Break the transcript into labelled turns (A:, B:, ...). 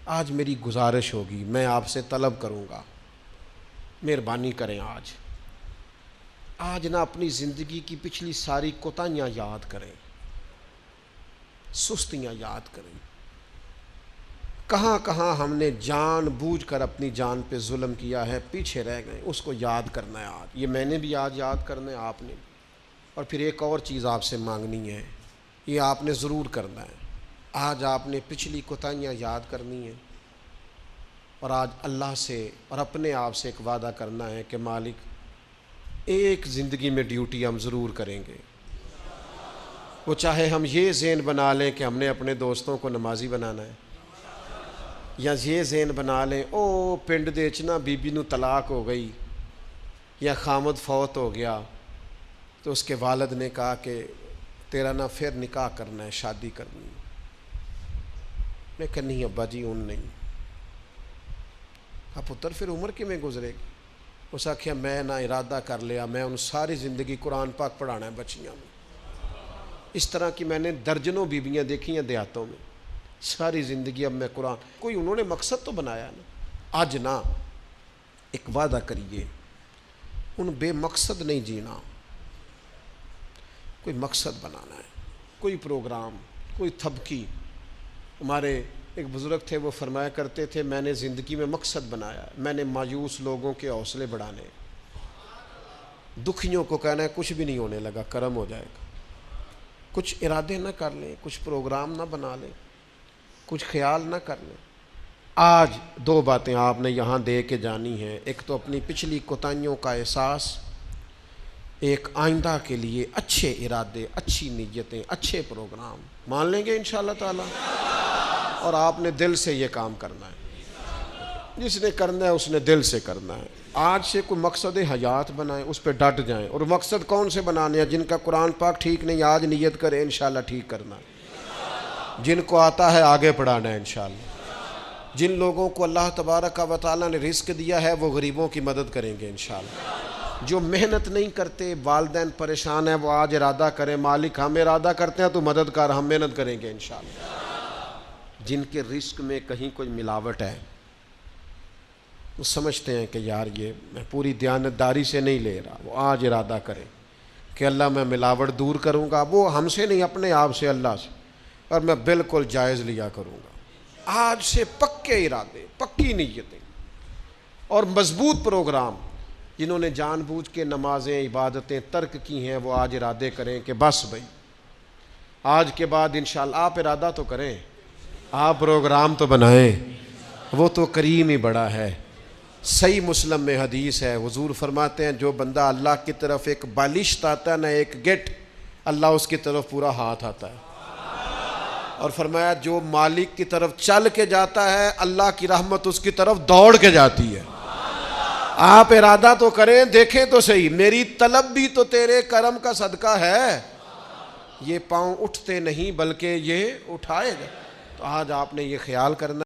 A: آج میری گزارش ہوگی، میں آپ سے طلب کروں گا، مہربانی کریں آج نہ اپنی زندگی کی پچھلی ساری کوتاہیاں یاد کریں، سستیاں یاد کریں، کہاں کہاں ہم نے جان بوجھ کر اپنی جان پہ ظلم کیا ہے، پیچھے رہ گئے، اس کو یاد کرنا ہے آج۔ یہ میں نے بھی آج یاد کرنا ہے، آپ نے بھی۔ اور پھر ایک اور چیز آپ سے مانگنی ہے، یہ آپ نے ضرور کرنا ہے۔ آج آپ نے پچھلی کوتاہیاں یاد کرنی ہیں، اور آج اللہ سے اور اپنے آپ سے ایک وعدہ کرنا ہے کہ مالک ایک زندگی میں ڈیوٹی ہم ضرور کریں گے، وہ چاہے ہم یہ ذہن بنا لیں کہ ہم نے اپنے دوستوں کو نمازی بنانا ہے، یا یہ ذہن بنا لیں او پنڈ دے چ نا بی بی نو طلاق ہو گئی یا خامد فوت ہو گیا تو اس کے والد نے کہا کہ تیرا نا پھر نکاح کرنا ہے، شادی کرنی ہے۔ میں کہ نہیں ابا جی ان نہیں، پتر پھر عمر کی میں گزرے گی؟ اس آخیا میں نہ ارادہ کر لیا، میں ان ساری زندگی قرآن پاک پڑھانا ہے بچیاں میں۔ اس طرح کی میں نے درجنوں بیویاں دیکھی ہیں دیہاتوں میں، ساری زندگی اب میں قرآن، کوئی انہوں نے مقصد تو بنایا نا۔ آج نہ ایک وعدہ کریے، ان بے مقصد نہیں جینا، کوئی مقصد بنانا ہے، کوئی پروگرام، کوئی تھبکی۔ ہمارے ایک بزرگ تھے، وہ فرمایا کرتے تھے میں نے زندگی میں مقصد بنایا ہے، میں نے مایوس لوگوں کے حوصلے بڑھانے، دکھیوں کو کہنا ہے کچھ بھی نہیں ہونے لگا، کرم ہو جائے گا۔ کچھ ارادے نہ کر لیں، کچھ پروگرام نہ بنا لیں، کچھ خیال نہ کر لیں۔ آج دو باتیں آپ نے یہاں دے کے جانی ہیں، ایک تو اپنی پچھلی کوتاہیوں کا احساس، ایک آئندہ کے لیے اچھے ارادے، اچھی نیتیں، اچھے پروگرام مان لیں گے انشاءاللہ تعالی، اور آپ نے دل سے یہ کام کرنا ہے۔ جس نے کرنا ہے اس نے دل سے کرنا ہے۔ آج سے کوئی مقصد حیات بنائیں، اس پہ ڈٹ جائیں۔ اور مقصد کون سے بنانے ہیں؟ جن کا قرآن پاک ٹھیک نہیں آج نیت کرے انشاءاللہ ٹھیک کرنا ہے، جن کو آتا ہے آگے پڑھانا ہے انشاءاللہ۔ جن لوگوں کو اللہ تبارک و تعالیٰ نے رزق دیا ہے وہ غریبوں کی مدد کریں گے انشاءاللہ۔ جو محنت نہیں کرتے، والدین پریشان ہیں، وہ آج ارادہ کریں مالک ہم ارادہ کرتے ہیں تو مدد کر، ہم محنت کریں گے انشاءاللہ۔ جن کے رزق میں کہیں کوئی ملاوٹ ہے، وہ سمجھتے ہیں کہ یار یہ میں پوری دیانتداری سے نہیں لے رہا، وہ آج ارادہ کریں کہ اللہ میں ملاوٹ دور کروں گا، وہ ہم سے نہیں اپنے آپ سے، اللہ سے، اور میں بالکل جائز لیا کروں گا۔ آج سے پکے ارادے، پکی نیتیں اور مضبوط پروگرام۔ جنہوں نے جان بوجھ کے نمازیں عبادتیں ترک کی ہیں وہ آج ارادے کریں کہ بس بھائی آج کے بعد انشاءاللہ۔ آپ ارادہ تو کریں، آپ پروگرام تو بنائیں، وہ تو کریم ہی بڑا ہے۔ صحیح مسلم میں حدیث ہے، حضور فرماتے ہیں جو بندہ اللہ کی طرف ایک بالشت آتا ہے نہ ایک گٹ، اللہ اس کی طرف پورا ہاتھ آتا ہے۔ اور فرمایا جو مالک کی طرف چل کے جاتا ہے اللہ کی رحمت اس کی طرف دوڑ کے جاتی ہے۔ آپ ارادہ تو کریں، دیکھیں تو صحیح، میری طلب بھی تو تیرے کرم کا صدقہ ہے۔ یہ پاؤں اٹھتے نہیں بلکہ یہ اٹھائے گا۔ تو آج آپ نے یہ خیال کرنا